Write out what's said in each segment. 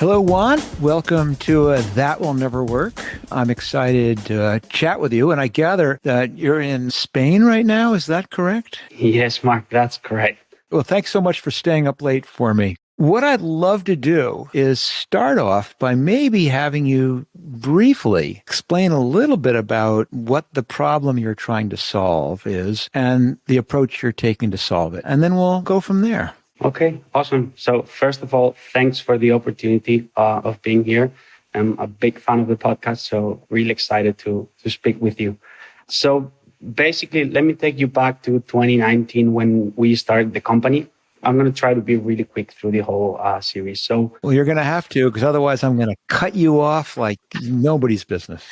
Hello, Juan. Welcome to That Will Never Work. I'm excited to chat with you, and I gather that you're in Spain right now. Is that correct? Yes, Marc, that's correct. Well, thanks so much for staying up late for me. What I'd love to do is start off by maybe having you briefly explain a little bit about what the problem you're trying to solve is and the approach you're taking to solve it. And then we'll go from there. Okay, awesome. So first of all, thanks for the opportunity of being here. I'm a big fan of the podcast, so really excited to speak with you. So basically, let me take you back to 2019 when we started the company. I'm going to try to be really quick through the whole series. So, well, you're going to have to, because otherwise I'm going to cut you off like nobody's business.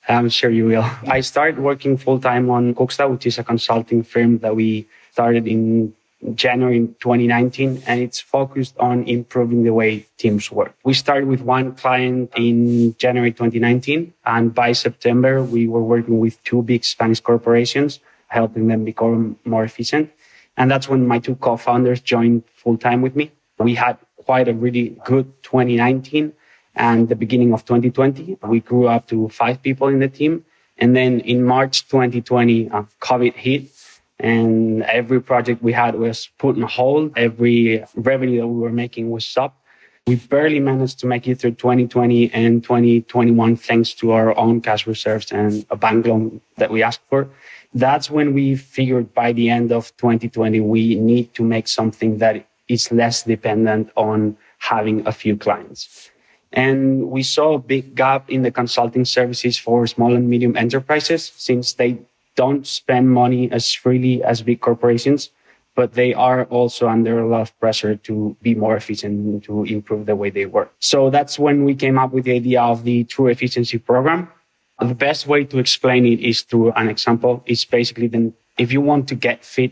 I'm sure you will. I started working full-time on Cooksta, which is a consulting firm that we started in January 2019, and it's focused on improving the way teams work. We started with one client in January 2019, and by September, we were working with two big Spanish corporations, helping them become more efficient. And that's when my two co-founders joined full-time with me. We had quite a really good 2019 and the beginning of 2020. We grew up to 5 people in the team. And then in March 2020, COVID hit. And every project we had was put on hold. Every revenue that we were making was stopped. We barely managed to make it through 2020 and 2021 thanks to our own cash reserves and a bank loan that we asked for. That's when we figured by the end of 2020, we need to make something that is less dependent on having a few clients. And we saw a big gap in the consulting services for small and medium enterprises since they don't spend money as freely as big corporations, but they are also under a lot of pressure to be more efficient and to improve the way they work. So that's when we came up with the idea of the True Efficiency Program. The best way to explain it is through an example. It's basically then if you want to get fit,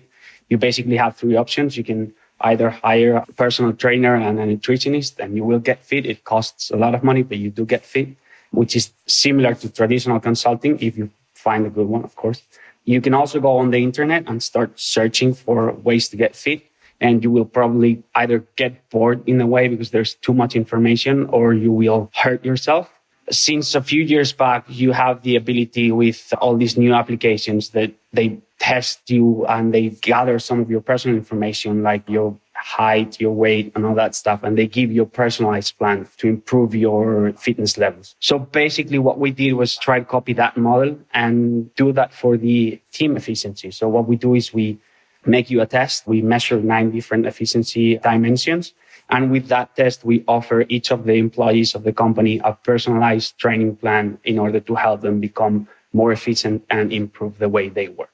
you basically have 3 options. You can either hire a personal trainer and a nutritionist and you will get fit. It costs a lot of money, but you do get fit, which is similar to traditional consulting if you find a good one, of course. You can also go on the internet and start searching for ways to get fit. And you will probably either get bored in a way because there's too much information or you will hurt yourself. Since a few years back, you have the ability with all these new applications that they test you and they gather some of your personal information like your height, your weight, and all that stuff. And they give you a personalized plan to improve your fitness levels. So basically what we did was try to copy that model and do that for the team efficiency. So what we do is we make you a test. We measure 9 different efficiency dimensions. And with that test, we offer each of the employees of the company a personalized training plan in order to help them become more efficient and improve the way they work.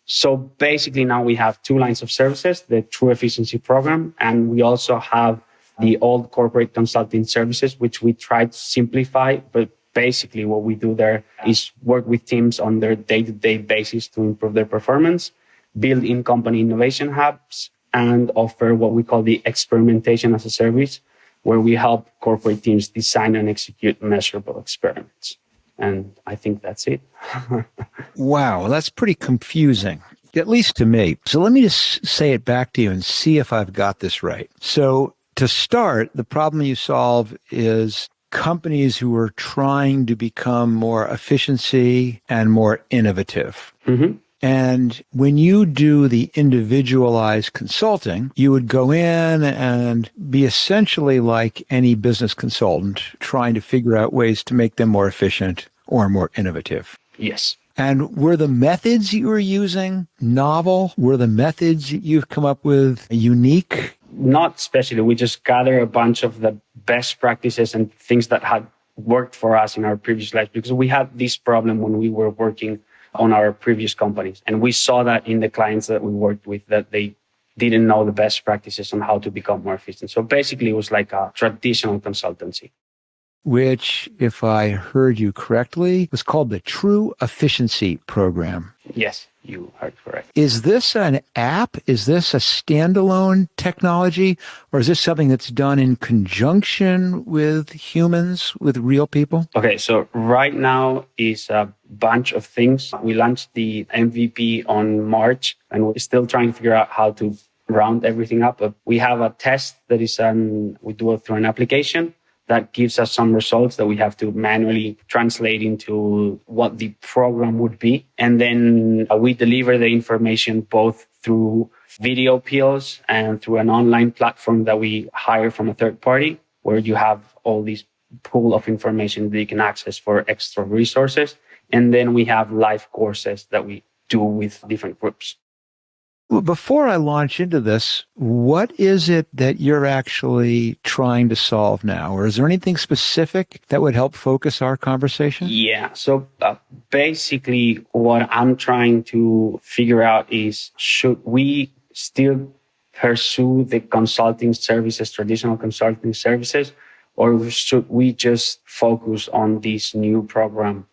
So basically now we have 2 lines of services, the True Efficiency Program, and we also have the old corporate consulting services, which we try to simplify. But basically what we do there is work with teams on their day-to-day basis to improve their performance, build in-company innovation hubs, and offer what we call the experimentation as a service, where we help corporate teams design and execute measurable experiments. And I think that's it. Wow, that's pretty confusing, at least to me. So let me just say it back to you and see if I've got this right. So to start, the problem you solve is companies who are trying to become more efficiency and more innovative. Mm-hmm. And when you do the individualized consulting, you would go in and be essentially like any business consultant, trying to figure out ways to make them more efficient or more innovative. Yes. And were the methods you were using novel? Were the methods you've come up with unique? Not especially. We just gather a bunch of the best practices and things that had worked for us in our previous lives, because we had this problem when we were working on our previous companies. And we saw that in the clients that we worked with, that they didn't know the best practices on how to become more efficient. So basically, it was like a traditional consultancy. Which, if I heard you correctly, was called the True Efficiency Program. Yes, you heard correct. Is this an app? Is this a standalone technology? Or is this something that's done in conjunction with humans, with real people? Okay, so right now is a bunch of things. We launched the MVP on March, and we're still trying to figure out how to round everything up. But we have a test that is we do it through an application that gives us some results that we have to manually translate into what the program would be. And then we deliver the information both through video appeals and through an online platform that we hire from a third party, where you have all these pool of information that you can access for extra resources. And then we have live courses that we do with different groups. Before I launch into this, what is it that you're actually trying to solve now? Or is there anything specific that would help focus our conversation? Yeah. So basically, what I'm trying to figure out is, should we still pursue the consulting services, traditional consulting services, or should we just focus on this new program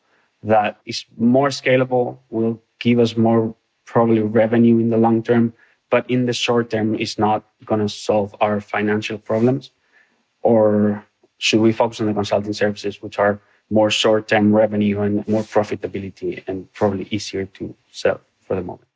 that is more scalable, will give us more probably revenue in the long term, but in the short term is not going to solve our financial problems? Or should we focus on the consulting services, which are more short-term revenue and more profitability and probably easier to sell for the moment?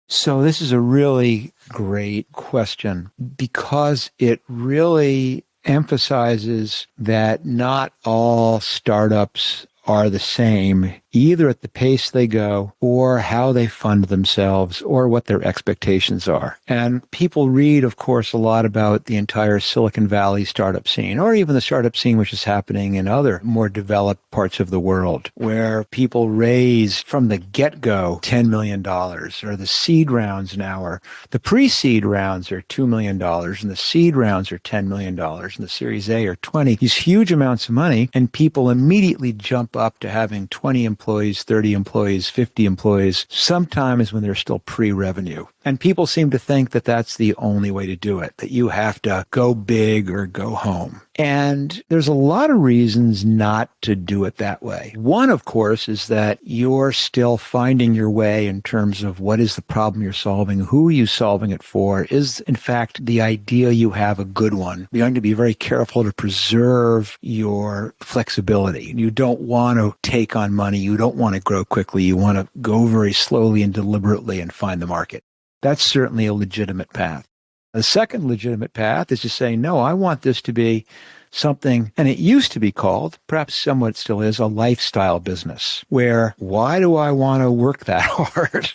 So this is a really great question because it really emphasizes that not all startups are the same, either at the pace they go or how they fund themselves or what their expectations are. And people read, of course, a lot about the entire Silicon Valley startup scene, or even the startup scene which is happening in other more developed parts of the world, where people raise from the get-go $10 million, or the seed rounds now are, the pre-seed rounds are $2 million, and the seed rounds are $10 million, and the Series A are 20. These huge amounts of money, and people immediately jump up to having 20 employees, 30 employees, 50 employees, sometimes when they're still pre-revenue. And people seem to think that that's the only way to do it, that you have to go big or go home. And there's a lot of reasons not to do it that way. One, of course, is that you're still finding your way in terms of what is the problem you're solving, who are you solving it for, is, in fact, the idea you have a good one. You're going to be very careful to preserve your flexibility. You don't want to take on money. You don't want to grow quickly. You want to go very slowly and deliberately and find the market. That's certainly a legitimate path. The second legitimate path is to say, no, I want this to be something, and it used to be called, perhaps somewhat still is, a lifestyle business, where why do I want to work that hard?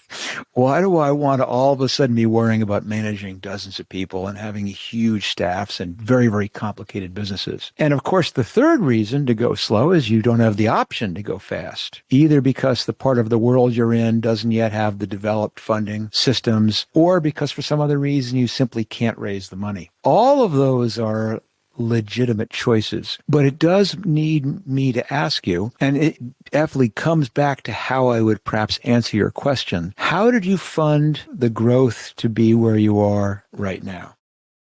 Why do I want to all of a sudden be worrying about managing dozens of people and having huge staffs and very, very complicated businesses? And of course, the third reason to go slow is you don't have the option to go fast, either because the part of the world you're in doesn't yet have the developed funding systems, or because for some other reason you simply can't raise the money. All of those are legitimate choices, but it does need me to ask you, and it definitely comes back to how I would perhaps answer your question. How did you fund the growth to be where you are right now?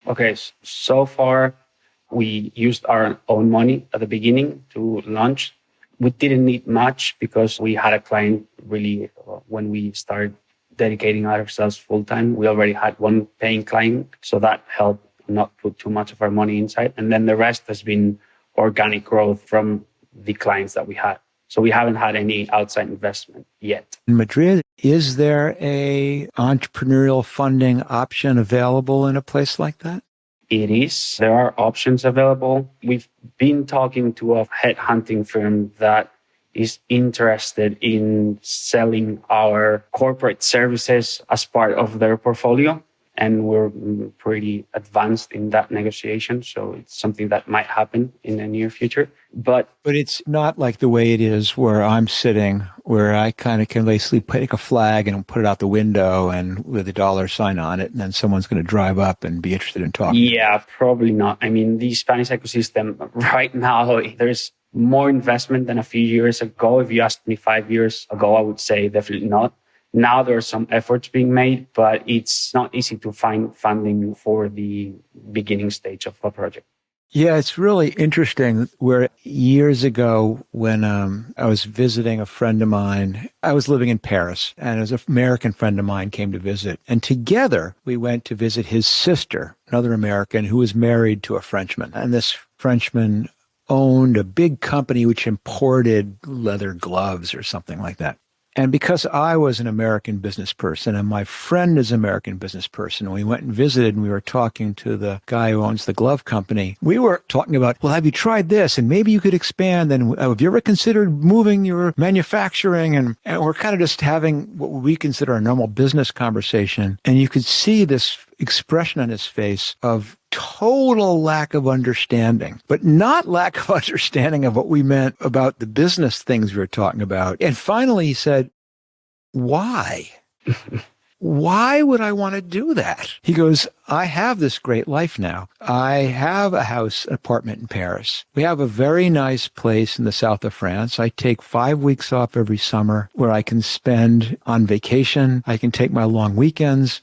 Okay, so far we used our own money at the beginning to launch. We didn't need much because we had a client really, when we started dedicating ourselves full time, we already had one paying client, so that helped not put too much of our money inside. And then the rest has been organic growth from the clients that we had. So we haven't had any outside investment yet. In Madrid, is there a entrepreneurial funding option available in a place like that? It is. There are options available. We've been talking to a headhunting firm that is interested in selling our corporate services as part of their portfolio. And we're pretty advanced in that negotiation. So it's something that might happen in the near future. But it's not like the way it is where I'm sitting, where I kind of can basically take a flag and put it out the window and with a dollar sign on it, and then someone's going to drive up and be interested in talking. Yeah, probably not. I mean, the Spanish ecosystem right now, there's more investment than a few years ago. If you asked me 5 years ago, I would say definitely not. Now there are some efforts being made, but it's not easy to find funding for the beginning stage of a project. Yeah, it's really interesting where years ago when I was visiting a friend of mine, I was living in Paris, and an American friend of mine came to visit. And together we went to visit his sister, another American who was married to a Frenchman. And this Frenchman owned a big company which imported leather gloves or something like that. And because I was an American business person and my friend is an American business person, we went and visited and we were talking to the guy who owns the glove company. We were talking about, well, have you tried this? And maybe you could expand. And have you ever considered moving your manufacturing? And we're kind of just having what we consider a normal business conversation. And you could see this expression on his face of total lack of understanding, but not lack of understanding of what we meant about the business things we were talking about. And finally he said, why? Why would I want to do that? He goes, I have this great life now. I have a house, apartment in Paris. We have a very nice place in the south of France. I take 5 weeks off every summer where I can spend on vacation. I can take my long weekends.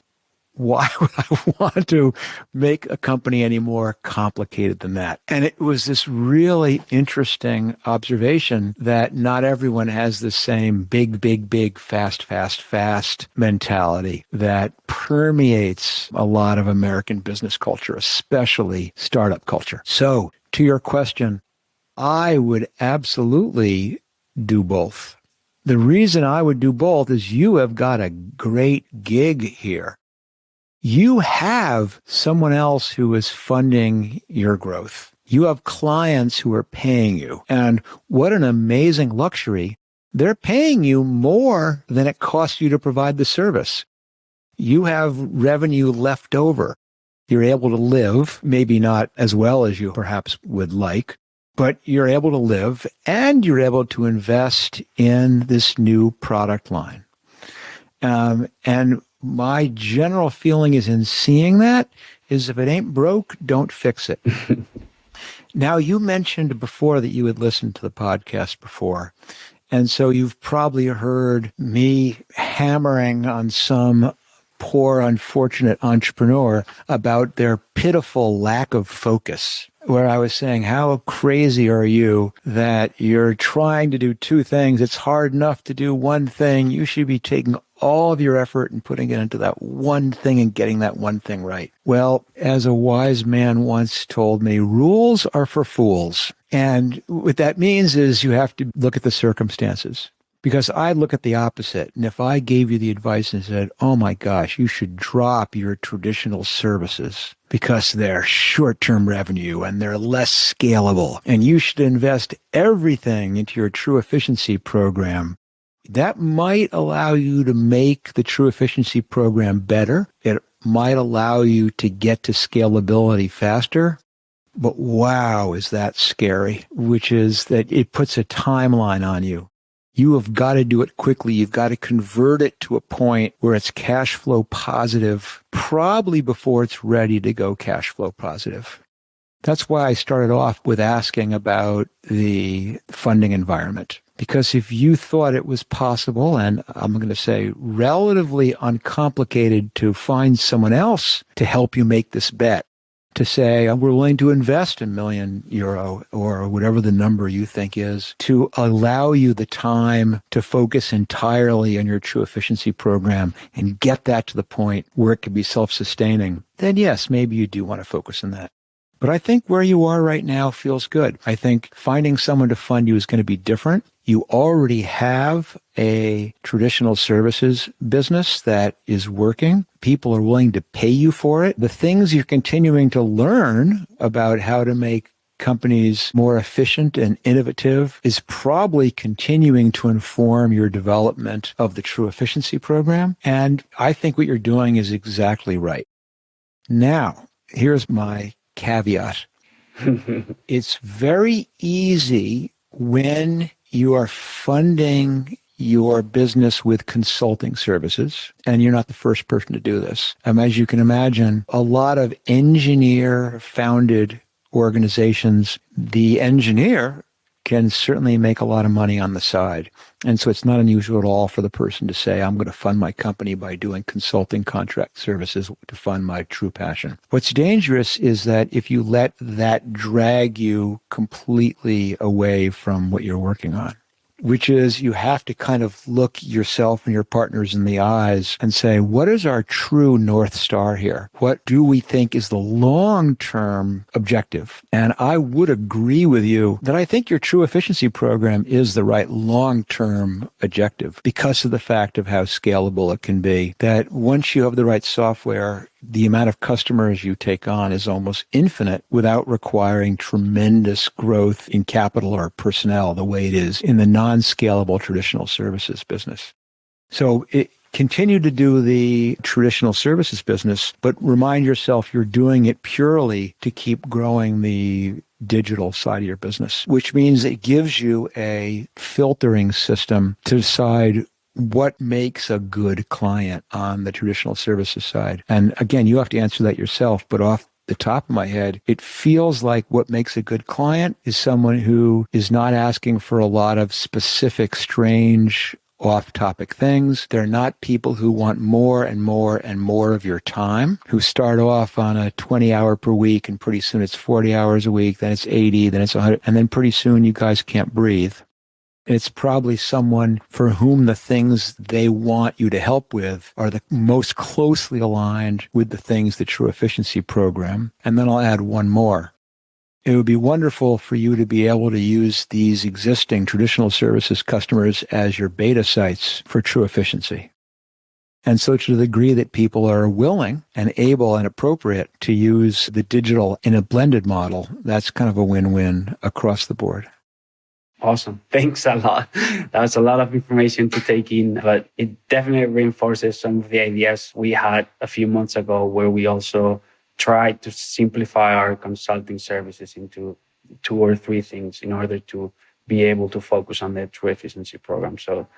Why would I want to make a company any more complicated than that? And it was this really interesting observation that not everyone has the same big, fast mentality that permeates a lot of American business culture, especially startup culture. So to your question, I would absolutely do both. The reason I would do both is you have got a great gig here. You have someone else who is funding your growth. You have clients who are paying you. And what an amazing luxury. They're paying you more than it costs you to provide the service. You have revenue left over. You're able to live, maybe not as well as you perhaps would like, but you're able to live and you're able to invest in this new product line. And my general feeling is in seeing that is if it ain't broke, don't fix it. Now, you mentioned before that you had listened to the podcast before. And so you've probably heard me hammering on some poor, unfortunate entrepreneur about their pitiful lack of focus, where I was saying, how crazy are you that you're trying to do two things? It's hard enough to do one thing. You should be taking all of your effort and putting it into that one thing and getting that one thing right. Well, as a wise man once told me, rules are for fools. And what that means is you have to look at the circumstances. Because I look at the opposite. And if I gave you the advice and said, oh my gosh, you should drop your traditional services because they're short-term revenue and they're less scalable, and you should invest everything into your true efficiency program, that might allow you to make the true efficiency program better. It might allow you to get to scalability faster. But wow, is that scary, which is that it puts a timeline on you. You have got to do it quickly. You've got to convert it to a point where it's cash flow positive, probably before it's ready to go cash flow positive. That's why I started off with asking about the funding environment. Because if you thought it was possible, and I'm going to say relatively uncomplicated, to find someone else to help you make this bet, to say, we're willing to invest €1 million or whatever the number you think is, to allow you the time to focus entirely on your true efficiency program and get that to the point where it can be self-sustaining, then yes, maybe you do want to focus on that. But I think where you are right now feels good. I think finding someone to fund you is going to be different. You already have a traditional services business that is working. People are willing to pay you for it. The things you're continuing to learn about how to make companies more efficient and innovative is probably continuing to inform your development of the true efficiency program. And I think what you're doing is exactly right. Now, here's my caveat. It's very easy when you are funding your business with consulting services, and you're not the first person to do this. As you can imagine, a lot of engineer-founded organizations, the engineer can certainly make a lot of money on the side. And so it's not unusual at all for the person to say, I'm going to fund my company by doing consulting contract services to fund my true passion. What's dangerous is that if you let that drag you completely away from what you're working on. which is you have to kind of look yourself and your partners in the eyes and say, what is our true North Star here? What do we think is the long-term objective? And I would agree with you that I think your true efficiency program is the right long-term objective because of the fact of how scalable it can be, that once you have the right software, the amount of customers you take on is almost infinite without requiring tremendous growth in capital or personnel the way it is in the non-scalable traditional services business. So continue to do the traditional services business, but remind yourself you're doing it purely to keep growing the digital side of your business, which means it gives you a filtering system to decide what makes a good client on the traditional services side. And again, you have to answer that yourself, but off the top of my head, it feels like what makes a good client is someone who is not asking for a lot of specific, strange, off-topic things. They're not people who want more and more and more of your time, who start off on a 20-hour per week, and pretty soon it's 40 hours a week, then it's 80, then it's 100, and then pretty soon you guys can't breathe. It's probably someone for whom the things they want you to help with are the most closely aligned with the things that True Efficiency program. And then I'll add one more. It would be wonderful for you to be able to use these existing traditional services customers as your beta sites for True Efficiency. And so to the degree that people are willing and able and appropriate to use the digital in a blended model, that's kind of a win-win across the board. Awesome. Thanks a lot. That was a lot of information to take in, but it definitely reinforces some of the ideas we had a few months ago, where we also tried to simplify our consulting services into 2 or 3 things in order to be able to focus on the True Efficiency program. So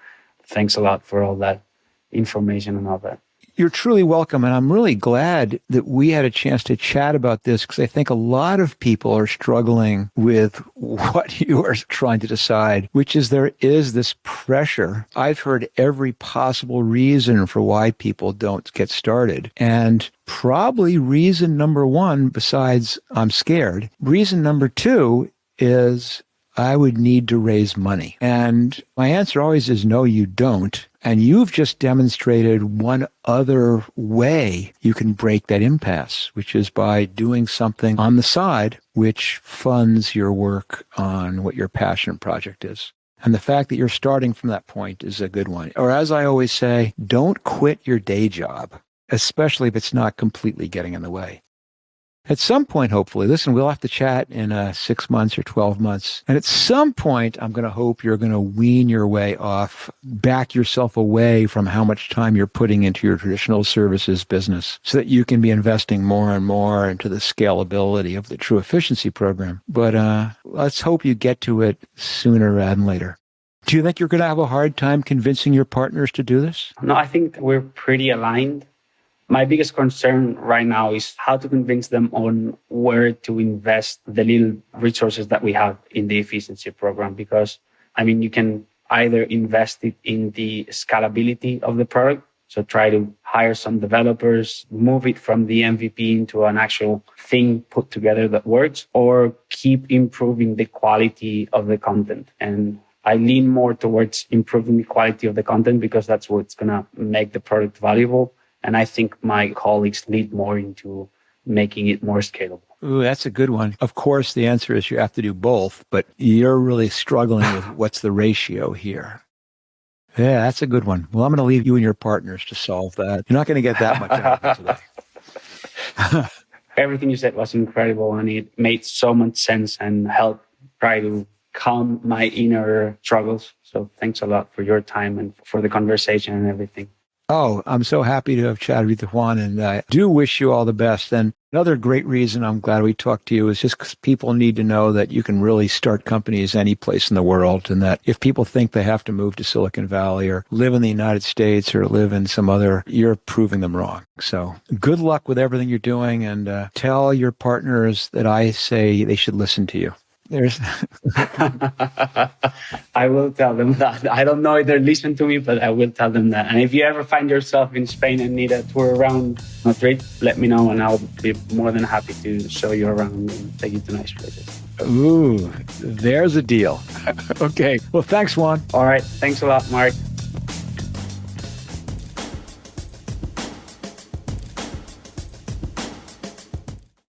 thanks a lot for all that information and all that. You're truly welcome, and I'm really glad that we had a chance to chat about this, because I think a lot of people are struggling with what you are trying to decide, which is there is this pressure. I've heard every possible reason for why people don't get started, and probably reason number 1, besides I'm scared, reason number 2 is I would need to raise money. And my answer always is no, you don't. And you've just demonstrated one other way you can break that impasse, which is by doing something on the side which funds your work on what your passion project is. And the fact that you're starting from that point is a good one. Or as I always say, don't quit your day job, especially if it's not completely getting in the way. At some point, hopefully, listen, we'll have to chat in 6 months or 12 months. And at some point, I'm going to hope you're going to wean your way off, back yourself away from how much time you're putting into your traditional services business so that you can be investing more and more into the scalability of the True Efficiency program. But let's hope you get to it sooner rather than later. Do you think you're going to have a hard time convincing your partners to do this? No, I think we're pretty aligned. My biggest concern right now is how to convince them on where to invest the little resources that we have in the efficiency program. Because, you can either invest it in the scalability of the product, so try to hire some developers, move it from the MVP into an actual thing put together that works, or keep improving the quality of the content. And I lean more towards improving the quality of the content because that's what's going to make the product valuable. And I think my colleagues lead more into making it more scalable. Ooh, that's a good one. Of course, the answer is you have to do both, but you're really struggling with what's the ratio here. Yeah, that's a good one. Well, I'm going to leave you and your partners to solve that. You're not going to get that much out of it today. Everything you said was incredible, and it made so much sense and helped try to calm my inner struggles. So thanks a lot for your time and for the conversation and everything. Oh, I'm so happy to have chatted with you, Juan, and I do wish you all the best. And another great reason I'm glad we talked to you is just because people need to know that you can really start companies any place in the world, and that if people think they have to move to Silicon Valley or live in the United States or live in some other, you're proving them wrong. So good luck with everything you're doing, and tell your partners that I say they should listen to you. There's I will tell them that. I don't know if they listen to me, but I will tell them that. And if you ever find yourself in Spain and need a tour around Madrid, let me know and I'll be more than happy to show you around and take you to nice places. Ooh, there's a deal. Okay. Well, thanks, Juan. All right. Thanks a lot, Mark.